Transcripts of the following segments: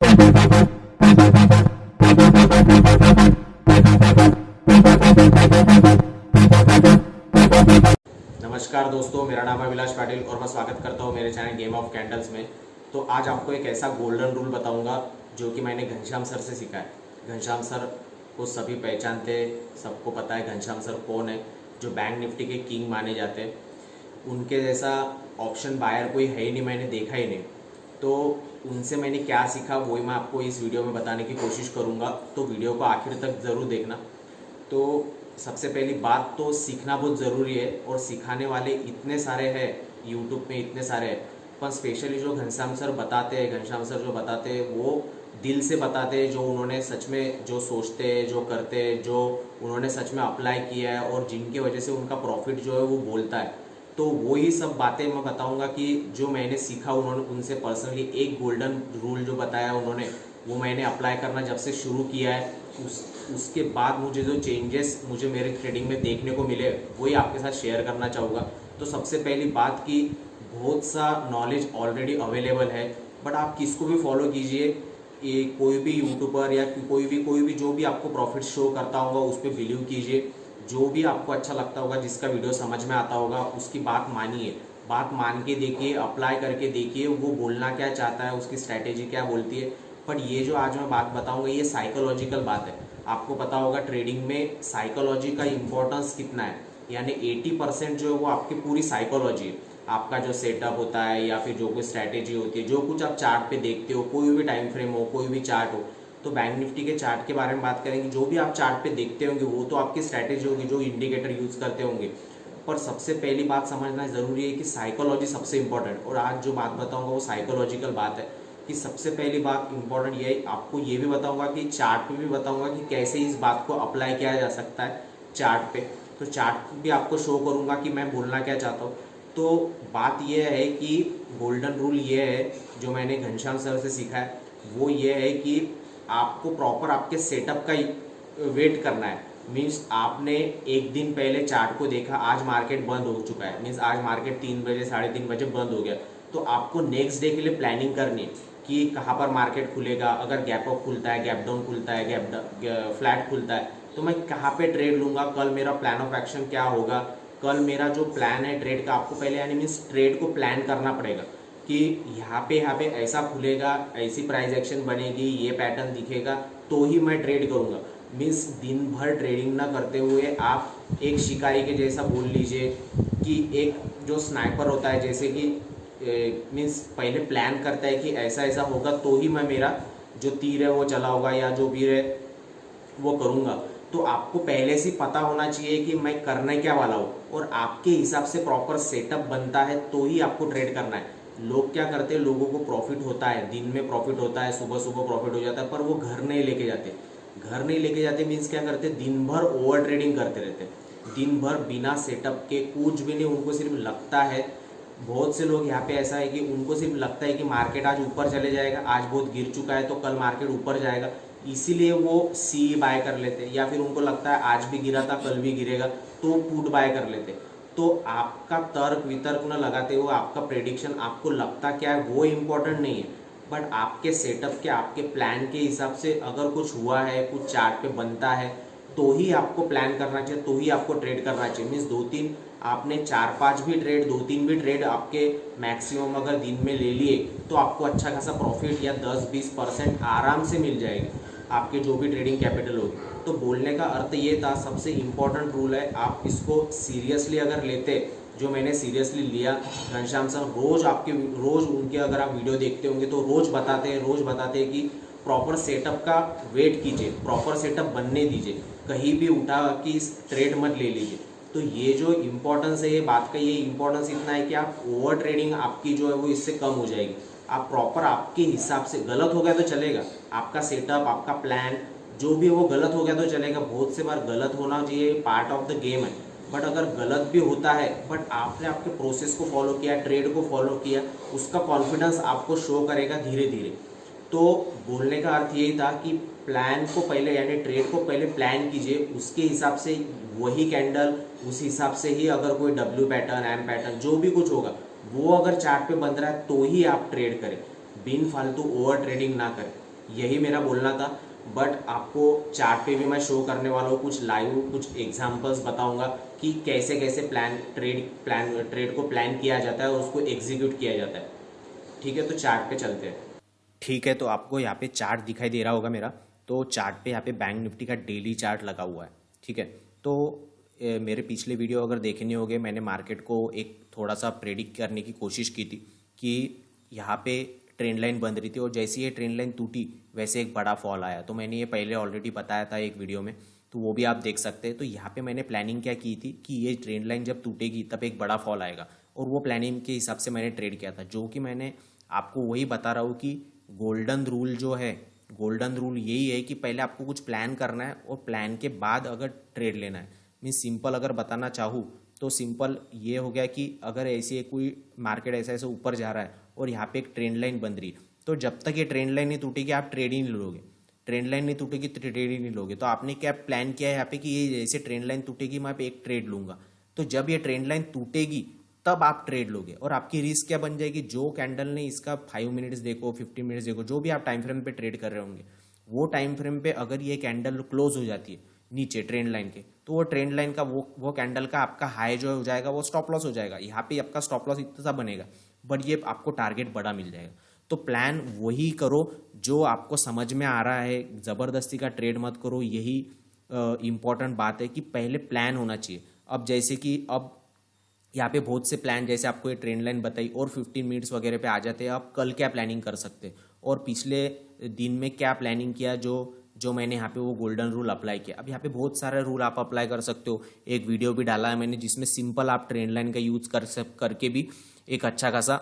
नमस्कार दोस्तों, मेरा नाम है अभिलाष पाटिल और मैं स्वागत करता हूं मेरे चैनल गेम ऑफ कैंडल्स में। तो आज आपको एक ऐसा गोल्डन रूल बताऊंगा जो कि मैंने घनश्याम सर से सीखा है। घनश्याम सर को सभी पहचानते हैं, सबको पता है घनश्याम सर कौन है, जो बैंक निफ्टी के किंग माने जाते हैं। उनके जैसा ऑप्शन बायर कोई है ही नहीं, मैंने देखा ही नहीं। तो उनसे मैंने क्या सीखा वही मैं आपको इस वीडियो में बताने की कोशिश करूँगा, तो वीडियो को आखिर तक ज़रूर देखना। तो सबसे पहली बात तो सीखना बहुत ज़रूरी है और सिखाने वाले इतने सारे हैं, यूट्यूब में इतने सारे हैं, पर स्पेशली जो घनश्याम सर बताते हैं, घनश्याम सर जो बताते हैं वो दिल से बताते हैं, जो उन्होंने सच में जो सोचते हैं, जो करते हैं, जो उन्होंने सच में अप्लाई किया है और जिनकी वजह से उनका प्रॉफिट जो है वो बोलता है। तो वही सब बातें मैं बताऊंगा कि जो मैंने सीखा उन्होंने उनसे पर्सनली। एक गोल्डन रूल जो बताया उन्होंने वो मैंने अप्लाई करना जब से शुरू किया है, उसके बाद मुझे जो चेंजेस मुझे मेरे ट्रेडिंग में देखने को मिले वही आपके साथ शेयर करना चाहूँगा। तो सबसे पहली बात कि बहुत सा नॉलेज ऑलरेडी अवेलेबल है, बट आप किसको भी फॉलो कीजिए, ये कोई भी यूट्यूबर या कोई भी जो भी आपको प्रॉफिट शो करता होगा उस पर बिलीव कीजिए। जो भी आपको अच्छा लगता होगा, जिसका वीडियो समझ में आता होगा, उसकी बात मानिए, बात मान के देखिए, अप्लाई करके देखिए वो बोलना क्या चाहता है, उसकी स्ट्रैटेजी क्या बोलती है। बट ये जो आज मैं बात बताऊंगा ये साइकोलॉजिकल बात है। आपको पता होगा ट्रेडिंग में साइकोलॉजी का इम्पोर्टेंस कितना है, यानी 80% जो है वो आपकी पूरी साइकोलॉजी है। आपका जो सेटअप होता है या फिर जो कोई स्ट्रैटेजी होती है, जो कुछ आप चार्ट पे देखते हो, कोई भी टाइम फ्रेम हो, कोई भी चार्ट हो। तो बैंक निफ्टी के चार्ट के बारे में बात करेंगे, जो भी आप चार्ट पे देखते होंगे वो तो आपकी स्ट्रैटेजी होगी, जो इंडिकेटर यूज करते होंगे। पर सबसे पहली बात समझना जरूरी है कि साइकोलॉजी सबसे इंपॉर्टेंट, और आज जो बात बताऊंगा वो साइकोलॉजिकल बात है। कि सबसे पहली बात इंपॉर्टेंट ये है, आपको ये भी बताऊंगा कि चार्ट पे भी बताऊंगा कि कैसे इस बात को अप्लाई किया जा सकता है चार्ट पे। तो चार्ट भी आपको शो करूंगा कि मैं बोलना क्या चाहता हूँ। तो बात यह है कि गोल्डन रूल ये है जो मैंने घनश्याम सर से सीखा है, वो ये है कि आपको प्रॉपर आपके सेटअप का वेट करना है। मीन्स आपने एक दिन पहले चार्ट को देखा, आज मार्केट बंद हो चुका है, मीन्स आज मार्केट 3 बजे 3:30 बजे बंद हो गया, तो आपको नेक्स्ट डे के लिए प्लानिंग करनी है कि कहाँ पर मार्केट खुलेगा। अगर गैप अप खुलता है, गैप डाउन खुलता है, फ्लैट खुलता है, तो मैं कहाँ पे ट्रेड लूँगा, कल मेरा प्लान ऑफ एक्शन क्या होगा, कल मेरा जो प्लान है ट्रेड का, आपको पहले यानी मीन्स ट्रेड को प्लान करना पड़ेगा कि यहाँ पे ऐसा खुलेगा, ऐसी प्राइस एक्शन बनेगी, ये पैटर्न दिखेगा, तो ही मैं ट्रेड करूँगा। मीन्स दिन भर ट्रेडिंग ना करते हुए आप एक शिकारी के जैसा बोल लीजिए कि एक जो स्नाइपर होता है, जैसे कि मीन्स पहले प्लान करता है कि ऐसा ऐसा होगा तो ही मैं मेरा जो तीर है वो चला होगा या जो भी है वो करूँगा। तो आपको पहले से पता होना चाहिए कि मैं करने क्या वाला हूँ, और आपके हिसाब से प्रॉपर सेटअप बनता है तो ही आपको ट्रेड करना है। लोग क्या करते हैं, लोगों को प्रॉफिट होता है, दिन में प्रॉफिट होता है, सुबह सुबह प्रॉफिट हो जाता है, पर वो घर नहीं लेके जाते। घर नहीं लेके जाते मीन्स क्या करते, दिन भर ओवर ट्रेडिंग करते रहते, दिन भर बिना सेटअप के कुछ भी नहीं। उनको सिर्फ लगता है, बहुत से लोग यहाँ पे ऐसा है कि उनको सिर्फ लगता है कि मार्केट आज ऊपर चले जाएगा, आज बहुत गिर चुका है तो कल मार्केट ऊपर जाएगा, इसीलिए वो सी बाय कर लेते हैं। या फिर उनको लगता है आज भी गिरा था कल भी गिरेगा तो पुट बाय कर लेते। तो आपका तर्क वितर्क न लगाते हुए आपका प्रेडिक्शन, आपको लगता क्या है वो इम्पोर्टेंट नहीं है, बट आपके सेटअप के, आपके प्लान के हिसाब से अगर कुछ हुआ है, कुछ चार्ट पे बनता है, तो ही आपको प्लान करना चाहिए, तो ही आपको ट्रेड करना चाहिए। मीन्स 2-3 आपने 4-5 भी ट्रेड, 2-3 भी ट्रेड आपके मैक्सिमम अगर दिन में ले लिए तो आपको अच्छा खासा प्रॉफिट या 10-20% आराम से मिल जाएगी आपके जो भी ट्रेडिंग कैपिटल होगी। तो बोलने का अर्थ ये था, सबसे इम्पोर्टेंट रूल है, आप इसको सीरियसली अगर लेते, जो मैंने सीरियसली लिया। घनश्याम सर रोज उनके अगर आप वीडियो देखते होंगे तो रोज बताते हैं कि प्रॉपर सेटअप का वेट कीजिए, प्रॉपर सेटअप बनने दीजिए, कहीं भी उठा कि ट्रेड मत ले लीजिए। तो ये जो इम्पोर्टेंस है, ये बात का ये इम्पोर्टेंस इतना है कि आप ओवर ट्रेडिंग आपकी जो है वो इससे कम हो जाएगी। आप प्रॉपर आपके हिसाब से, गलत हो गया तो चलेगा, आपका सेटअप, आपका प्लान जो भी है वो गलत हो गया तो चलेगा, बहुत से बार गलत होना चाहिए, पार्ट ऑफ द गेम है। बट अगर गलत भी होता है, बट आपने आपके प्रोसेस को फॉलो किया, ट्रेड को फॉलो किया, उसका कॉन्फिडेंस आपको शो करेगा धीरे धीरे। तो बोलने का अर्थ यही था कि प्लान को पहले, यानी ट्रेड को पहले प्लान कीजिए, उसके हिसाब से वही कैंडल, उस हिसाब से ही अगर कोई डब्ल्यू पैटर्न, एम पैटर्न, जो भी कुछ होगा वो अगर चार्ट पे बन रहा है तो ही आप ट्रेड करें, बिन फालतू ओवर ट्रेडिंग ना करें। यही मेरा बोलना था। बट आपको चार्ट पे भी मैं शो करने वाला हूँ, कुछ लाइव कुछ एग्जांपल्स बताऊंगा कि कैसे कैसे ट्रेड को प्लान किया जाता है और उसको एग्जीक्यूट किया जाता है। ठीक है, तो चार्ट पे चलते हैं। ठीक है, तो आपको यहाँ पे चार्ट दिखाई दे रहा होगा मेरा। तो चार्ट पे यहाँ पे बैंक निफ्टी का डेली चार्ट लगा हुआ है। ठीक है, तो मेरे पिछले वीडियो अगर देखने होंगे, मैंने मार्केट को एक थोड़ा सा प्रेडिक्ट करने की कोशिश की थी कि यहाँ पे ट्रेंड लाइन बंद रही थी और जैसे ये ट्रेंड लाइन टूटी वैसे एक बड़ा फॉल आया। तो मैंने ये पहले ऑलरेडी बताया था एक वीडियो में, तो वो भी आप देख सकते हैं। तो यहाँ पे मैंने प्लानिंग क्या की थी कि ये ट्रेंड लाइन जब टूटेगी तब एक बड़ा फॉल आएगा, और वो प्लानिंग के हिसाब से मैंने ट्रेड किया था। जो कि मैंने आपको वही बता रहा हूँ कि गोल्डन रूल जो है, गोल्डन रूल यही है कि पहले आपको कुछ प्लान करना है और प्लान के बाद अगर ट्रेड लेना है। मीन्स सिंपल अगर बताना चाहूँ तो सिंपल ये हो गया कि अगर ऐसी कोई मार्केट ऐसा ऐसा ऊपर जा रहा है और यहाँ पे एक ट्रेंड लाइन बन रही है, तो जब तक ये ट्रेंड लाइन नहीं टूटेगी आप ट्रेड ही नहीं लोगे। ट्रेंड लाइन नहीं टूटेगी तो ट्रेड ही नहीं लोगे। तो आपने क्या प्लान किया है यहाँ पे कि ये जैसे ट्रेंड लाइन टूटेगी मैं एक ट्रेड लूंगा। तो जब ये ट्रेंड लाइन टूटेगी तब आप ट्रेड लोगे, और आपकी रिस्क क्या बन जाएगी, जो कैंडल ने इसका 5 मिनट्स देखो 15 मिनट्स देखो, जो भी आप टाइम फ्रेम पे ट्रेड कर रहे होंगे, वो टाइम फ्रेम पे अगर ये कैंडल क्लोज हो जाती है नीचे ट्रेंड लाइन के, तो वो ट्रेंड लाइन का वो कैंडल का आपका हाई जो हो जाएगा वो स्टॉप लॉस हो जाएगा। यहाँ पे आपका स्टॉप लॉस इतना सा बनेगा, बट ये आपको टारगेट बड़ा मिल जाएगा। तो प्लान वही करो जो आपको समझ में आ रहा है, जबरदस्ती का ट्रेड मत करो। यही इंपॉर्टेंट बात है कि पहले प्लान होना चाहिए। अब जैसे कि अब यहाँ पे बहुत से प्लान, जैसे आपको ये ट्रेंड लाइन बताई और 15 मिनट्स वगैरह पे आ जाते हैं, आप कल क्या प्लानिंग कर सकते हैं और पिछले दिन में क्या प्लानिंग किया, जो मैंने यहाँ पे वो गोल्डन रूल अप्लाई किया। अब यहाँ पे बहुत सारे रूल आप अप्लाई कर सकते हो। एक वीडियो भी डाला है मैंने जिसमें सिंपल आप ट्रेंड लाइन का यूज करके भी एक अच्छा खासा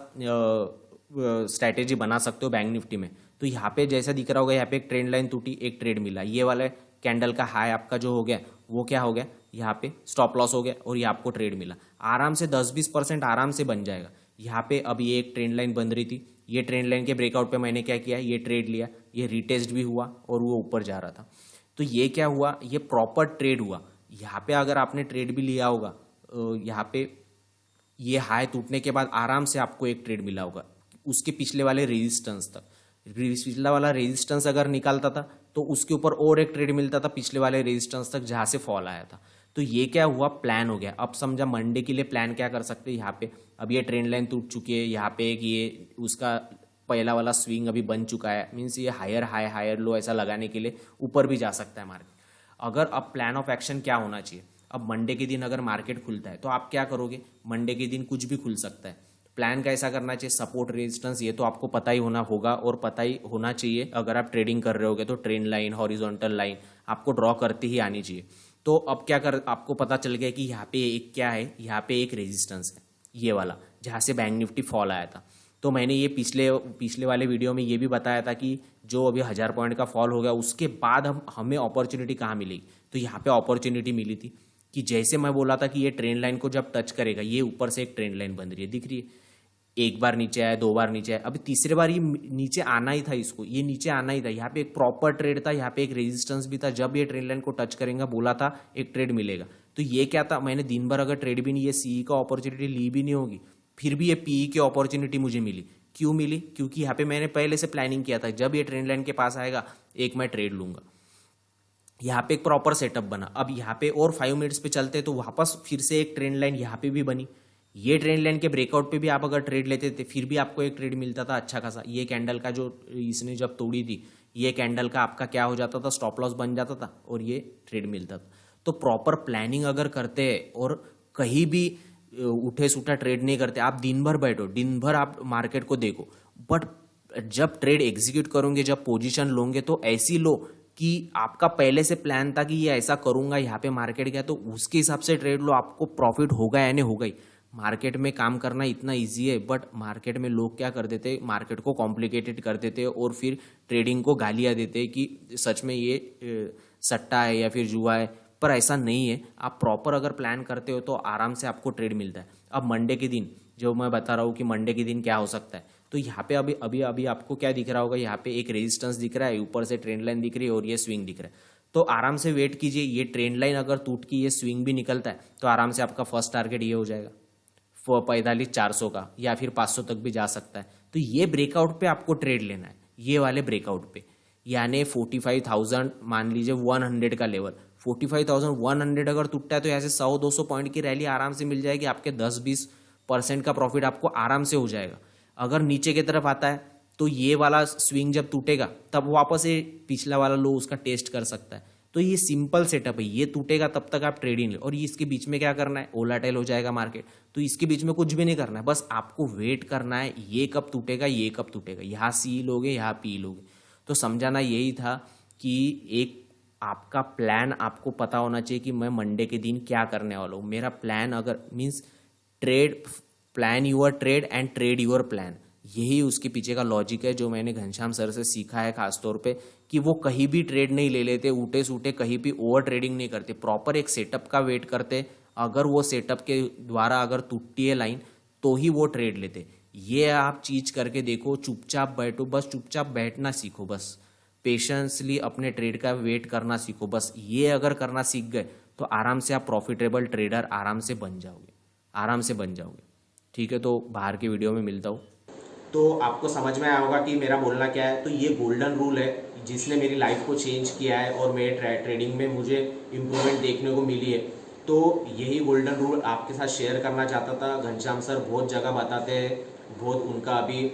स्ट्रैटेजी बना सकते हो बैंक निफ्टी में। तो यहाँ पे जैसा दिख रहा होगा, यहाँ पे एक ट्रेंड लाइन टूटी, एक ट्रेड मिला, ये वाला कैंडल का हाई आपका जो हो गया वो क्या हो गया, यहाँ पे स्टॉप लॉस हो गया और ये आपको ट्रेड मिला। आराम से 10-20% आराम से बन जाएगा। यहाँ पे अब ये एक ट्रेंड लाइन बन रही थी, ये ट्रेंड लाइन के ब्रेकआउट पे मैंने क्या किया, ये ट्रेड लिया, ये रिटेस्ट भी हुआ और वो ऊपर जा रहा था। तो ये क्या हुआ, ये प्रॉपर ट्रेड हुआ। यहाँ पे अगर आपने ट्रेड भी लिया होगा, यहाँ पे ये हाई टूटने के बाद आराम से आपको एक ट्रेड मिला होगा उसके पिछले वाले रेजिस्टेंस तक। पिछला वाला रेजिस्टेंस अगर निकालता था तो उसके ऊपर और एक ट्रेड मिलता था पिछले वाले रेजिस्टेंस तक जहां से फॉल आया था। तो ये क्या हुआ, प्लान हो गया। अब समझा मंडे के लिए प्लान क्या कर सकते हैं। यहाँ पे अब ये ट्रेंड लाइन टूट चुकी है, यहाँ पे एक ये उसका पहला वाला स्विंग अभी बन चुका है, मीन्स ये हायर हाई हायर लो ऐसा लगाने के लिए ऊपर भी जा सकता है मार्केट। अगर अब प्लान ऑफ एक्शन क्या होना चाहिए, अब मंडे के दिन अगर मार्केट खुलता है तो आप क्या करोगे, मंडे के दिन कुछ भी खुल सकता है। प्लान कैसा करना चाहिए, सपोर्ट रेजिस्टेंस ये तो आपको पता ही होगा और पता ही होना चाहिए। अगर आप ट्रेडिंग कर रहे होगे तो ट्रेंड लाइन, हॉरिजॉन्टल लाइन आपको ड्रॉ करती ही आनी चाहिए। तो अब क्या कर, आपको पता चल गया कि यहाँ पे एक क्या है, यहाँ पे एक रेजिस्टेंस है ये वाला जहाँ से बैंक निफ्टी फॉल आया था। तो मैंने ये पिछले वाले वीडियो में ये भी बताया था कि जो अभी 1000 पॉइंट का फॉल हो गया उसके बाद हमें अपॉर्चुनिटी कहाँ मिलेगी। तो यहाँ पे अपॉर्चुनिटी मिली थी कि जैसे मैं बोला था कि ये ट्रेंड लाइन को जब टच करेगा, ये ऊपर से एक ट्रेंड लाइन बन रही है, दिख रही है। एक बार नीचे आया, 2 बार नीचे आया, अभी तीसरे बार ये नीचे आना ही था, इसको ये नीचे आना ही था। यहाँ पे एक प्रॉपर ट्रेड था, यहाँ पे एक रेजिस्टेंस भी था। जब ये ट्रेंड लाइन को टच करेगा बोला था एक ट्रेड मिलेगा। तो ये क्या था, मैंने दिन भर अगर ट्रेड भी नहीं, ये सीई का अपॉर्चुनिटी ली भी नहीं होगी, फिर भी ये पीई की अपॉर्चुनिटी मुझे मिली। क्यों मिली, क्योंकि यहाँ पे मैंने पहले से प्लानिंग किया था जब ये ट्रेंड लाइन के पास आएगा एक मैं ट्रेड लूंगा। यहाँ पे एक प्रॉपर सेटअप बना। अब यहाँ पे और 5 मिनट्स पे चलते तो वापस फिर से एक ट्रेंड लाइन यहाँ पे भी बनी। ये ट्रेंड लाइन के ब्रेकआउट पे भी आप अगर ट्रेड लेते थे फिर भी आपको एक ट्रेड मिलता था अच्छा खासा। ये कैंडल का जो इसने जब तोड़ी थी, ये कैंडल का आपका क्या हो जाता था, स्टॉप लॉस बन जाता था और ये ट्रेड मिलता था। तो प्रॉपर प्लानिंग अगर करते हैं और कहीं भी उठे सूठा ट्रेड नहीं करते, आप दिन भर बैठो, दिन भर आप मार्केट को देखो, बट जब ट्रेड एग्जीक्यूट करोगे, जब पोजीशन लोगे तो ऐसी लो कि आपका पहले से प्लान था कि ये ऐसा करूंगा, यहाँ पे मार्केट गया तो उसके हिसाब से ट्रेड लो, आपको प्रॉफिट होगा या नहीं होगा ही। मार्केट में काम करना इतना इजी है, बट मार्केट में लोग क्या कर देते, मार्केट को कॉम्प्लिकेटेड कर देते और फिर ट्रेडिंग को गालियां देते कि सच में ये सट्टा है या फिर जुआ है। पर ऐसा नहीं है, आप प्रॉपर अगर प्लान करते हो तो आराम से आपको ट्रेड मिलता है। अब मंडे के दिन जो मैं बता रहा हूँ कि मंडे के दिन क्या हो सकता है, तो यहाँ पे अभी अभी अभी आपको क्या दिख रहा होगा, यहाँ पे एक रेजिस्टेंस दिख रहा है, ऊपर से ट्रेंड लाइन दिख रही है और ये स्विंग दिख रहा है। तो आराम से वेट कीजिए, ये ट्रेंड लाइन अगर टूट के ये स्विंग भी निकलता है तो आराम से आपका फर्स्ट टारगेट ये हो जाएगा 45-400 का, या फिर 500 तक भी जा सकता है। तो ये ब्रेकआउट पे आपको ट्रेड लेना है, ये वाले ब्रेकआउट पे। यानी 45,000 मान लीजिए 100 का लेवल, 45,100 अगर टूटता है तो ऐसे 100-200 पॉइंट की रैली आराम से मिल जाएगी, आपके 10-20% का प्रॉफिट आपको आराम से हो जाएगा। अगर नीचे की तरफ आता है तो ये वाला स्विंग जब टूटेगा तब वापस ये पिछला वाला लो उसका टेस्ट कर सकता है। तो ये सिंपल सेटअप है, ये टूटेगा तब तक आप ट्रेडिंग ले, और इसके बीच में क्या करना है, वोलेटाइल हो जाएगा मार्केट, तो इसके बीच में कुछ भी नहीं करना है, बस आपको वेट करना है ये कब टूटेगा, ये कब टूटेगा, यहाँ सी लोगे यहाँ पी लोगे। तो समझाना यही था कि एक आपका प्लान आपको पता होना चाहिए कि मैं मंडे के दिन क्या करने वाला हूँ। मेरा प्लान अगर means trade, plan your trade and trade your plan, यही उसके पीछे का लॉजिक है जो मैंने घनश्याम सर से सीखा है खासतौर पे, कि वो कहीं भी ट्रेड नहीं ले लेते, ऊटे सूटे कहीं भी ओवर ट्रेडिंग नहीं करते, प्रॉपर एक सेटअप का वेट करते, अगर वो सेटअप के द्वारा अगर टूटती है लाइन तो ही वो ट्रेड लेते। ये आप चीज करके देखो, चुपचाप बैठो, बस चुपचाप बैठना सीखो, बस पेशेंसली अपने ट्रेड का वेट करना सीखो, बस ये अगर करना सीख गए तो आराम से आप प्रॉफिटेबल ट्रेडर आराम से बन जाओगे, आराम से बन जाओगे। ठीक है, तो बाहर की वीडियो में मिलता हूँ। तो आपको समझ में आया होगा कि मेरा बोलना क्या है। तो ये गोल्डन रूल है जिसने मेरी लाइफ को चेंज किया है और मेरे ट्रेडिंग में मुझे इम्प्रूवमेंट देखने को मिली है। तो यही गोल्डन रूल आपके साथ शेयर करना चाहता था। घनश्याम सर बहुत जगह बताते हैं, बहुत, उनका अभी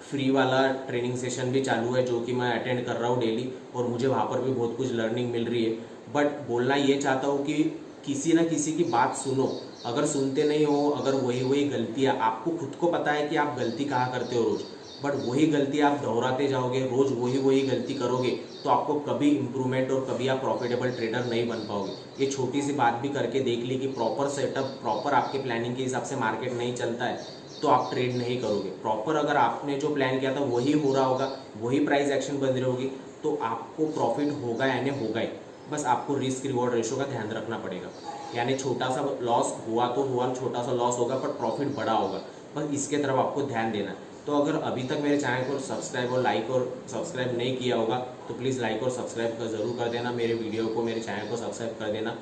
फ्री वाला ट्रेनिंग सेशन भी चालू है जो कि मैं अटेंड कर रहा हूँ डेली, और मुझे वहाँ पर भी बहुत कुछ लर्निंग मिल रही है। बट बोलना ये चाहता हूँ कि किसी ना किसी की बात सुनो, अगर सुनते नहीं हो, अगर वही गलतियाँ, आपको खुद को पता है कि आप गलती कहाँ करते हो रोज, बट वही गलती आप दोहराते जाओगे, रोज वही गलती करोगे, तो आपको कभी इंप्रूवमेंट और कभी आप प्रॉफिटेबल ट्रेडर नहीं बन पाओगे। ये छोटी सी बात भी करके देख ली कि प्रॉपर सेटअप, प्रॉपर आपके प्लानिंग के हिसाब से मार्केट नहीं चलता है तो आप ट्रेड नहीं करोगे। प्रॉपर अगर आपने जो प्लान किया था वही हो रहा होगा, वही प्राइस एक्शन बन रही होगी, तो आपको प्रॉफिट होगा यानी होगा ही। बस आपको रिस्क रिवॉर्ड रेशो का ध्यान रखना पड़ेगा, यानी छोटा सा लॉस हुआ तो हुआ, छोटा सा लॉस होगा पर प्रॉफिट बड़ा होगा, बस इसके तरफ आपको ध्यान देना है। तो अगर अभी तक मेरे चैनल को सब्सक्राइब और लाइक और सब्सक्राइब नहीं किया होगा तो प्लीज़ लाइक और सब्सक्राइब ज़रूर कर देना, मेरे वीडियो को, मेरे चैनल को सब्सक्राइब कर देना।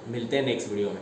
मिलते हैं नेक्स्ट वीडियो में।